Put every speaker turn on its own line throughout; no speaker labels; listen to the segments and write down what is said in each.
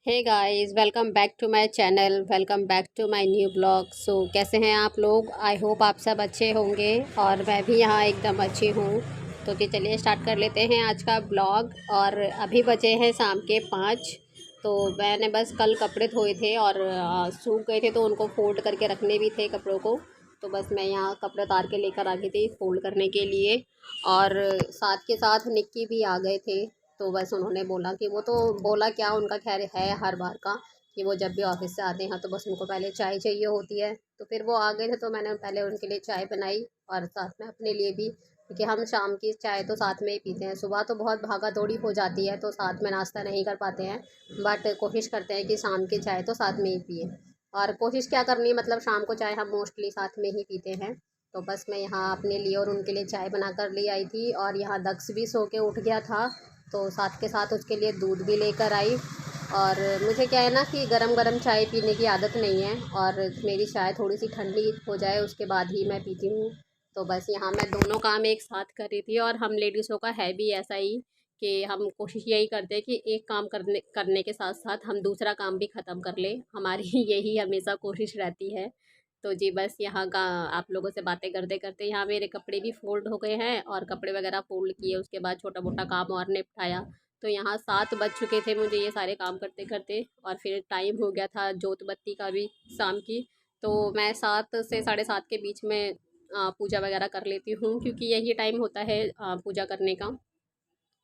Hey guys, welcome back to my channel. Welcome back to my new blog. So कैसे हैं आप लोग? I hope आप सब अच्छे होंगे और मैं भी यहाँ एकदम अच्छी हूँ। तो कि चलिए स्टार्ट कर लेते हैं आज का ब्लॉग। और अभी बजे हैं शाम के 5। तो मैंने बस कल कपड़े धोए थे और सूख गए थे, तो उनको फोल्ड करके रखने भी थे कपड़ों को। तो बस मैं यहाँ कपड़े उतार के लेकर आ गई थी फोल्ड करने के लिए। और साथ के साथ निक्की भी आ गए थे। तो बस उन्होंने बोला कि वो तो बोला क्या, उनका खैर है हर बार का कि वो जब भी ऑफिस से आते हैं तो बस उनको पहले चाय चाहिए होती है। तो फिर वो आ गए थे, तो मैंने पहले उनके लिए चाय बनाई और साथ में अपने लिए भी, क्योंकि हम शाम की चाय तो साथ में ही पीते हैं। सुबह तो बहुत भागा दौड़ी हो जाती है तो साथ में नाश्ता नहीं कर पाते हैं, बट कोशिश करते हैं कि शाम की चाय तो साथ में ही पिए। और कोशिश क्या करनी है, मतलब शाम को चाय हम मोस्टली साथ में ही पीते हैं। तो बस मैं यहाँ अपने लिए और उनके लिए चाय बना कर ले आई थी। और यहाँ दक्ष भी सो के उठ गया था, तो साथ के साथ उसके लिए दूध भी लेकर आई। और मुझे क्या है ना कि गरम गरम चाय पीने की आदत नहीं है, और मेरी चाय थोड़ी सी ठंडी हो जाए उसके बाद ही मैं पीती हूँ। तो बस यहाँ मैं दोनों काम एक साथ कर रही थी। और हम लेडीज़ों का है भी ऐसा ही कि हम कोशिश यही करते हैं कि एक काम करने करने के साथ साथ हम दूसरा काम भी ख़त्म कर लें। हमारी यही हमेशा कोशिश रहती है। तो जी बस यहाँ का आप लोगों से बातें करते करते यहाँ मेरे कपड़े भी फोल्ड हो गए हैं, और कपड़े वगैरह फोल्ड किए उसके बाद छोटा मोटा काम और निपटाया। तो यहाँ 7 बज चुके थे मुझे ये सारे काम करते करते। और फिर टाइम हो गया था जोत बत्ती का भी शाम की। तो मैं 7 से 7:30 के बीच में पूजा वगैरह कर लेती हूँ, क्योंकि यही टाइम होता है पूजा करने का।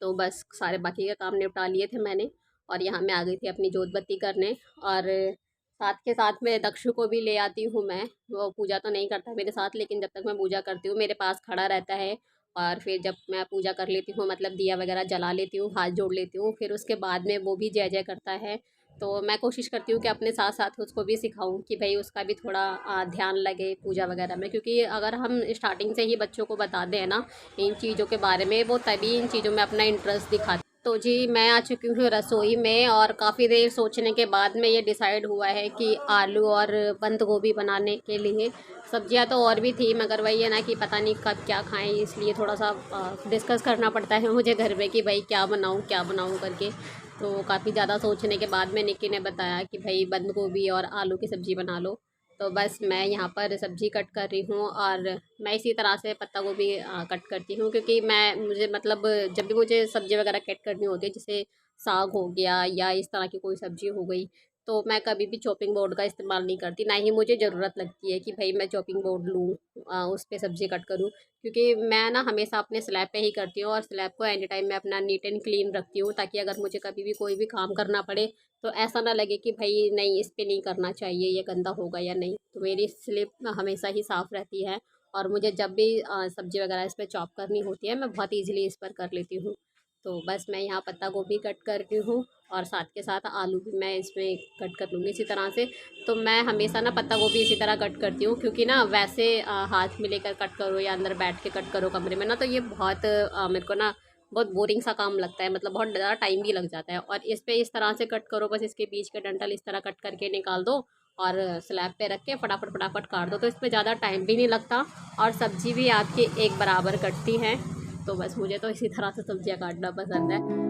तो बस सारे बाकी के काम निपटा लिए थे मैंने, और यहाँ मैं आ गई थी अपनी जोत बत्ती करने। और साथ के साथ में दक्षु को भी ले आती हूँ मैं। वो पूजा तो नहीं करता मेरे साथ, लेकिन जब तक मैं पूजा करती हूँ मेरे पास खड़ा रहता है। और फिर जब मैं पूजा कर लेती हूँ, मतलब दिया वगैरह जला लेती हूँ, हाथ जोड़ लेती हूँ, फिर उसके बाद में वो भी जय जय करता है। तो मैं कोशिश करती हूँ कि अपने साथ साथ उसको भी सिखाऊं कि भाई उसका भी थोड़ा ध्यान लगे पूजा वगैरह में, क्योंकि अगर हम स्टार्टिंग से ही बच्चों को बता दें ना इन चीज़ों के बारे में, वो तभी इन चीज़ों में अपना इंटरेस्ट दिखाते। तो जी मैं आ चुकी हूँ रसोई में, और काफ़ी देर सोचने के बाद में ये डिसाइड हुआ है कि आलू और बंद गोभी बनाने के लिए। सब्जियां तो और भी थी, मगर वही है ना कि पता नहीं कब क्या खाएं, इसलिए थोड़ा सा डिस्कस करना पड़ता है मुझे घर में कि भाई क्या बनाऊं करके। तो काफ़ी ज़्यादा सोचने के बाद में निक्की ने बताया कि भाई बंद गोभी और आलू की सब्ज़ी बना लो। तो बस मैं यहाँ पर सब्ज़ी कट कर रही हूँ। और मैं इसी तरह से पत्ता गोभी कट करती हूँ, क्योंकि मैं मुझे मतलब जब भी मुझे सब्ज़ी वगैरह कट करनी होती है, जैसे साग हो गया या इस तरह की कोई सब्ज़ी हो गई, तो मैं कभी भी चॉपिंग बोर्ड का इस्तेमाल नहीं करती, ना ही मुझे ज़रूरत लगती है कि भाई मैं चॉपिंग बोर्ड लूँ उस पर सब्ज़ी कट करूँ। क्योंकि मैं ना हमेशा अपने स्लैब पे ही करती हूँ, और स्लैब को एनी टाइम मैं अपना नीट एंड क्लीन रखती हूँ, ताकि अगर मुझे कभी भी कोई भी काम करना पड़े तो ऐसा ना लगे कि भाई नहीं इस पे नहीं करना चाहिए, ये गंदा होगा या नहीं। तो मेरी स्लिप हमेशा ही साफ़ रहती है। और मुझे जब भी सब्ज़ी वगैरह इस पर चॉप करनी होती है, मैं बहुत ईज़िली इस पर कर लेती हूँ। तो बस मैं यहाँ पत्ता गोभी कट करती हूँ, और साथ के साथ आलू भी मैं इसमें कट कर लूँगी इसी तरह से। तो मैं हमेशा ना पत्ता गोभी इसी तरह कट करती हूँ, क्योंकि ना वैसे हाथ में लेकर कट करो या अंदर बैठ के कट करो कमरे में ना, तो ये बहुत मेरे को ना बहुत बोरिंग सा काम लगता है, मतलब बहुत ज़्यादा टाइम भी लग जाता है। और इस पे इस तरह से कट करो, बस इसके बीच के डंठल इस तरह कट करके निकाल दो, और स्लैब पे रख के फटाफट फटाफट काट दो, तो इसमें ज़्यादा टाइम भी नहीं लगता, और सब्ज़ी भी आपकी एक बराबर कटती है। तो बस मुझे तो इसी तरह से सब्जियाँ काटना पसंद है।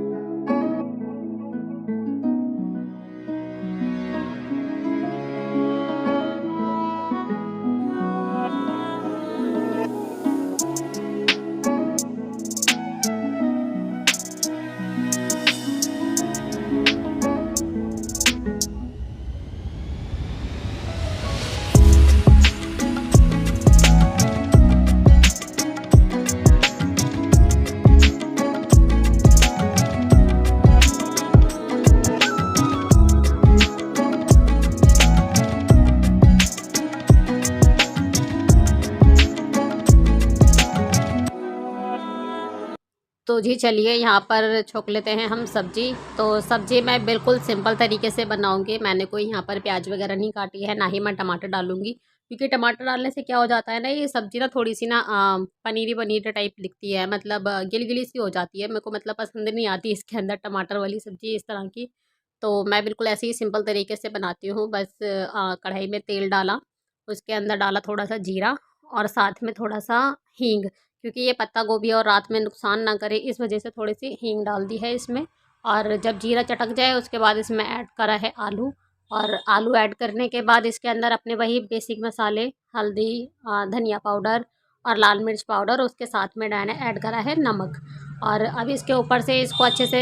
तो जी चलिए यहाँ पर छोक लेते हैं हम सब्ज़ी। तो सब्ज़ी मैं बिल्कुल सिंपल तरीके से बनाऊँगी। मैंने कोई यहाँ पर प्याज वगैरह नहीं काटी है, ना ही मैं टमाटर डालूँगी, क्योंकि टमाटर डालने से क्या हो जाता है ना, ये सब्ज़ी ना थोड़ी सी ना पनीरी पनीर टाइप दिखती है, मतलब गिली-गिली सी हो जाती है। मेरे को मतलब पसंद नहीं आती इसके अंदर टमाटर वाली सब्ज़ी इस तरह की। तो मैं बिल्कुल ऐसे ही सिंपल तरीके से बनाती हूँ। बस कढ़ाई में तेल डाला, उसके अंदर डाला थोड़ा-सा जीरा, और साथ में थोड़ा-सा हींग, क्योंकि ये पत्ता गोभी और रात में नुकसान ना करे इस वजह से थोड़ी सी हींग डाल दी है इसमें। और जब जीरा चटक जाए उसके बाद इसमें ऐड करा है आलू। और आलू ऐड करने के बाद इसके अंदर अपने वही बेसिक मसाले, हल्दी, धनिया पाउडर और लाल मिर्च पाउडर, उसके साथ में मैंने ऐड करा है नमक। और अब इसके ऊपर से इसको अच्छे से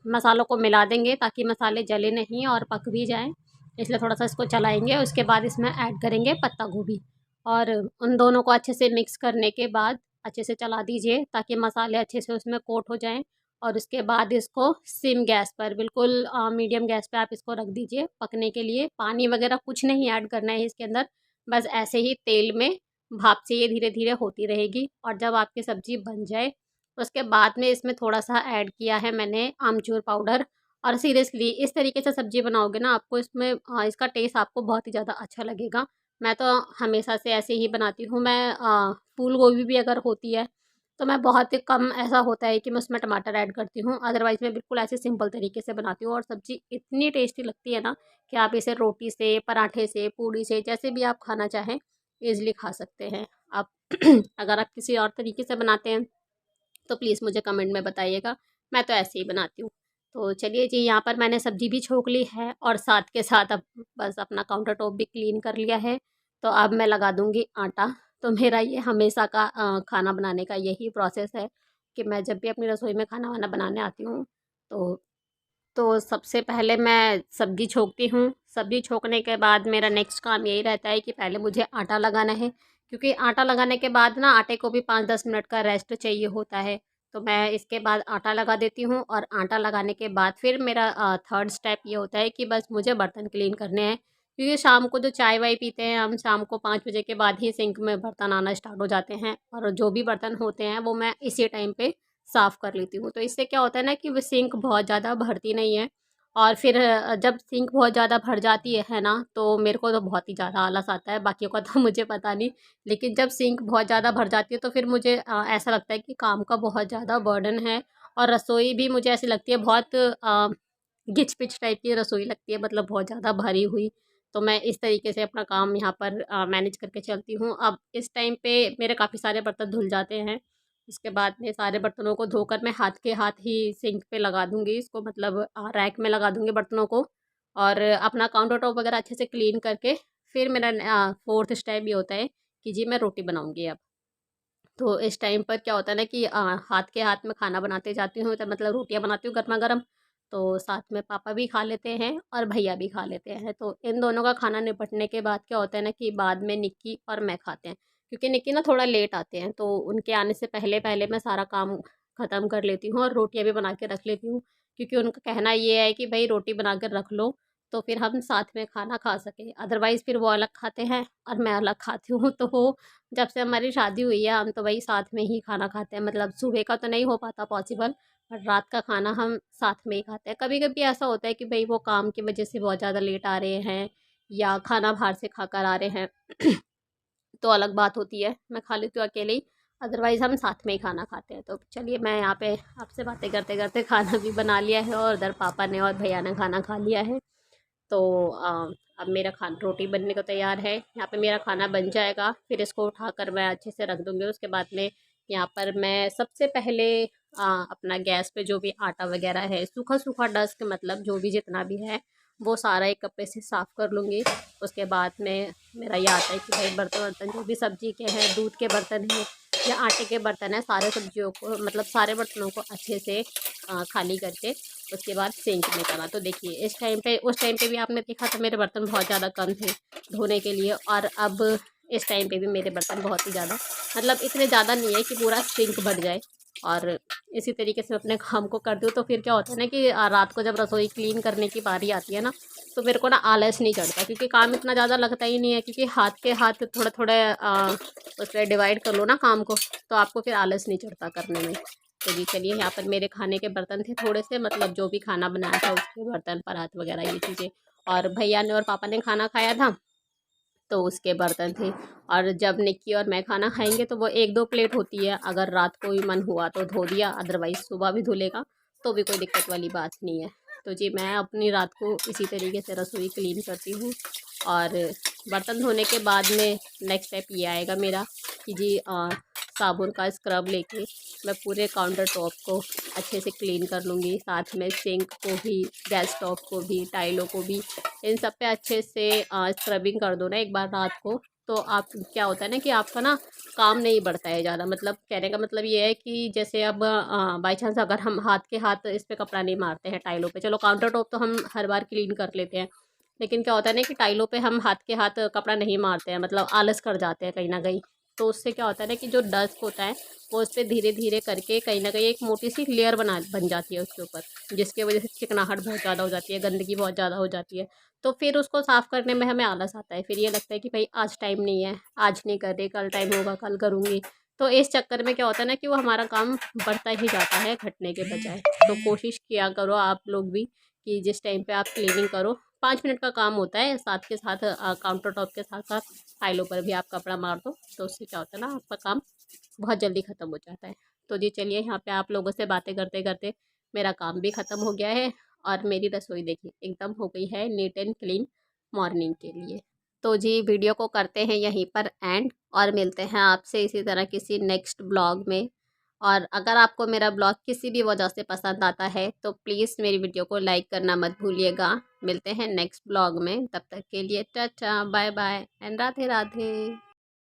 मसालों को मिला देंगे ताकि मसाले जले नहीं और पक भी जाएँ, इसलिए थोड़ा सा इसको चलाएँगे। उसके बाद इसमें ऐड करेंगे पत्ता गोभी और उन दोनों को अच्छे से मिक्स करने के बाद अच्छे से चला दीजिए ताकि मसाले अच्छे से उसमें कोट हो जाएँ। और उसके बाद इसको सिम गैस पर बिल्कुल मीडियम गैस पे आप इसको रख दीजिए पकने के लिए। पानी वगैरह कुछ नहीं ऐड करना है इसके अंदर, बस ऐसे ही तेल में भाप से ये धीरे-धीरे होती रहेगी। और जब आपकी सब्ज़ी बन जाए, उसके बाद में इसमें थोड़ा-सा ऐड किया है मैंने आमचूर पाउडर। और सीरियसली इस तरीके से सब्ज़ी बनाओगे ना, आपको इसमें इसका टेस्ट आपको बहुत ही ज़्यादा अच्छा लगेगा। मैं तो हमेशा से ऐसे ही बनाती हूँ। मैं फूल गोभी भी अगर होती है तो मैं बहुत ही कम ऐसा होता है कि मैं उसमें टमाटर ऐड करती हूँ, अदरवाइज़ मैं बिल्कुल ऐसे सिंपल तरीके से बनाती हूँ और सब्ज़ी इतनी टेस्टी लगती है ना कि आप इसे रोटी से, पराठे से, पूड़ी से, जैसे भी आप खाना चाहें ईज़िली खा सकते हैं आप। अगर आप किसी और तरीके से बनाते हैं तो प्लीज़ मुझे कमेंट में बताइएगा। मैं तो ऐसे ही बनाती हूँ। तो चलिए जी, यहाँ पर मैंने सब्ज़ी भी छोंक ली है और साथ के साथ अब बस अपना काउंटर टॉप भी क्लीन कर लिया है। तो अब मैं लगा दूँगी आटा। तो मेरा ये हमेशा का खाना बनाने का यही प्रोसेस है कि मैं जब भी अपनी रसोई में खाना-वाना बनाने आती हूँ तो सबसे पहले मैं सब्ज़ी छोंकती हूँ। सब्ज़ी छोंकने के बाद मेरा नेक्स्ट काम यही रहता है कि पहले मुझे आटा लगाना है, क्योंकि आटा लगाने के बाद ना आटे को भी 5-10 मिनट का रेस्ट चाहिए होता है। तो मैं इसके बाद आटा लगा देती हूँ और आटा लगाने के बाद फिर मेरा थर्ड स्टेप ये होता है कि बस मुझे बर्तन क्लीन करने हैं। क्योंकि शाम को जो चाय-वाय पीते हैं हम, शाम को 5 बजे के बाद ही सिंक में बर्तन आना स्टार्ट हो जाते हैं और जो भी बर्तन होते हैं वो मैं इसी टाइम पे साफ़ कर लेती हूँ। तो इससे क्या होता है ना कि वो सिंक बहुत ज़्यादा भरती नहीं है। और फिर जब सिंक बहुत ज़्यादा भर जाती है ना, तो मेरे को तो बहुत ही ज़्यादा आलस आता है, बाकियों का तो मुझे पता नहीं। लेकिन जब सिंक बहुत ज़्यादा भर जाती है तो फिर मुझे ऐसा लगता है कि काम का बहुत ज़्यादा बर्डन है। और रसोई भी मुझे ऐसी लगती है बहुत घिच-पिच टाइप की रसोई लगती है, मतलब बहुत ज़्यादा भरी हुई। तो मैं इस तरीके से अपना काम यहाँ पर मैनेज करके चलती हूँ। अब इस टाइम पे मेरे काफ़ी सारे बर्तन धुल जाते हैं। उसके बाद में सारे बर्तनों को धोकर मैं हाथ के हाथ ही सिंक पे लगा दूँगी इसको, मतलब रैक में लगा दूँगी बर्तनों को। और अपना काउंटर टॉप वगैरह अच्छे से क्लीन करके फिर मेरा फोर्थ स्टेप ये होता है कि जी मैं रोटी बनाऊँगी अब। तो इस टाइम पर क्या होता है ना कि हाथ के हाथ में खाना बनाते जाती हूँ, तो मतलब रोटियाँ बनाती हूँ गरमा-गरम, तो साथ में पापा भी खा लेते हैं और भैया भी खा लेते हैं। तो इन दोनों का खाना निपटने के बाद क्या होता है ना कि बाद में निक्की और मैं खाते हैं। क्योंकि निक्की ना थोड़ा लेट आते हैं, तो उनके आने से पहले-पहले मैं सारा काम ख़त्म कर लेती हूँ और रोटियाँ भी बना के रख लेती हूँ। क्योंकि उनका कहना ये है कि भई रोटी बना कर रख लो, तो फिर हम साथ में खाना खा सकें। अदरवाइज़ फिर वो अलग खाते हैं और मैं अलग खाती हूँ। तो वो जब से हमारी शादी हुई है हम तो वही साथ में ही खाना खाते हैं, मतलब सुबह का तो नहीं हो पाता पॉसिबल, बट रात का खाना हम साथ में ही खाते हैं। कभी-कभी ऐसा होता है कि भई वो काम की वजह से बहुत ज़्यादा लेट आ रहे हैं या खाना बाहर से खाकर आ रहे हैं तो अलग बात होती है, मैं खा लेती हूँ अकेले ही, अदरवाइज़ हम साथ में ही खाना खाते हैं। तो चलिए, मैं यहाँ पे आपसे बातें करते-करते खाना भी बना लिया है और उधर पापा ने और भैया ने खाना खा लिया है। तो अब मेरा रोटी बनने को तैयार है। यहाँ पे मेरा खाना बन जाएगा, फिर इसको उठाकर मैं अच्छे से रख दूँगी। उसके बाद में यहाँ पर मैं सबसे पहले अपना गैस पे जो भी आटा वगैरह है, सूखा-सूखा डस्ट, मतलब जो भी जितना भी है, वो सारा एक कपड़े से साफ़ कर लूँगी। उसके बाद में मेरा ये आता है कि भाई बर्तन-वर्तन जो भी सब्ज़ी के हैं, दूध के बर्तन हैं या आटे के बर्तन हैं, सारे सब्जियों को, मतलब सारे बर्तनों को अच्छे से खाली करके उसके बाद सिंक में करा। तो देखिए उस टाइम पे भी आपने देखा था मेरे बर्तन बहुत ज़्यादा कम थे धोने के लिए, और अब इस टाइम पे भी मेरे बर्तन बहुत ही ज़्यादा, मतलब इतने ज़्यादा नहीं है कि पूरा सिंक भर जाए। और इसी तरीके से अपने काम को कर दूँ तो फिर क्या होता है ना कि रात को जब रसोई क्लीन करने की बारी आती है ना, तो मेरे को ना आलस नहीं चढ़ता, क्योंकि काम इतना ज़्यादा लगता ही नहीं है, क्योंकि हाथ के हाथ थोड़ा-थोड़ा उसमें डिवाइड कर लो ना काम को, तो आपको फिर आलस नहीं चढ़ता करने में। तो जी चलिए, यहाँ पर मेरे खाने के बर्तन थे थोड़े से, मतलब जो भी खाना बनाया था उसके बर्तन, परात वगैरह ये चीज़ें, और भैया ने और पापा ने खाना खाया था तो उसके बर्तन थे। और जब निक्की और मैं खाना खाएँगे तो वो 1-2 प्लेट होती है, अगर रात को ही मन हुआ तो धो दिया, अदरवाइज़ सुबह भी धुलेगा, तो भी कोई दिक्कत वाली बात नहीं है। तो जी, मैं अपनी रात को इसी तरीके से रसोई क्लीन करती हूँ। और बर्तन धोने के बाद में नेक्स्ट स्टेप ये आएगा मेरा कि जी साबुन का स्क्रब लेके मैं पूरे काउंटर टॉप को अच्छे से क्लीन कर लूँगी, साथ में सिंक को भी, गैस टॉप को भी, टाइलों को भी, इन सब पे अच्छे से स्क्रबिंग कर दो ना एक बार रात को। तो आप क्या होता है ना कि आपका ना काम नहीं बढ़ता है ज़्यादा। मतलब कहने का मतलब ये है कि जैसे अब बाई चांस अगर हम हाथ के हाथ इस पे कपड़ा नहीं मारते हैं टाइलों पे, चलो काउंटर टॉप तो हम हर बार क्लीन कर लेते हैं, लेकिन क्या होता है ना कि टाइलों पे हम हाथ के हाथ कपड़ा नहीं मारते हैं, मतलब आलस कर जाते हैं कहीं ना कहीं। तो उससे क्या होता है ना कि जो डस्ट होता है वो उस पर धीरे धीरे करके कहीं ना कहीं एक मोटी सी लेयर बन जाती है उसके ऊपर, जिसकी वजह से चिकनाहट बहुत ज़्यादा हो जाती है, गंदगी बहुत ज़्यादा हो जाती है। तो फिर उसको साफ़ करने में हमें आलस आता है, फिर ये लगता है कि भाई आज टाइम नहीं है, आज नहीं कर रही, कल टाइम होगा कल करूँगी। तो इस चक्कर में क्या होता है ना कि वो हमारा काम बढ़ता ही जाता है घटने के बजाय। तो कोशिश किया करो आप लोग भी कि जिस टाइम पे आप क्लीनिंग करो, 5 मिनट का काम होता है, साथ के साथ काउंटर टॉप के साथ साथ फाइलों पर भी आप कपड़ा मार दो, तो उससे क्या होता है ना आपका काम बहुत जल्दी ख़त्म हो जाता है। तो जी चलिए, यहाँ पे आप लोगों से बातें करते करते मेरा काम भी ख़त्म हो गया है और मेरी रसोई देखिए एकदम हो गई है नीट एंड क्लीन मॉर्निंग के लिए। तो जी वीडियो को करते हैं यहीं पर एंड, और मिलते हैं आपसे इसी तरह किसी नेक्स्ट ब्लॉग में। और अगर आपको मेरा ब्लॉग किसी भी वजह से पसंद आता है तो प्लीज़ मेरी वीडियो को लाइक करना मत भूलिएगा। मिलते हैं नेक्स्ट ब्लॉग में, तब तक के लिए tata bye bye and Radhe Radhe.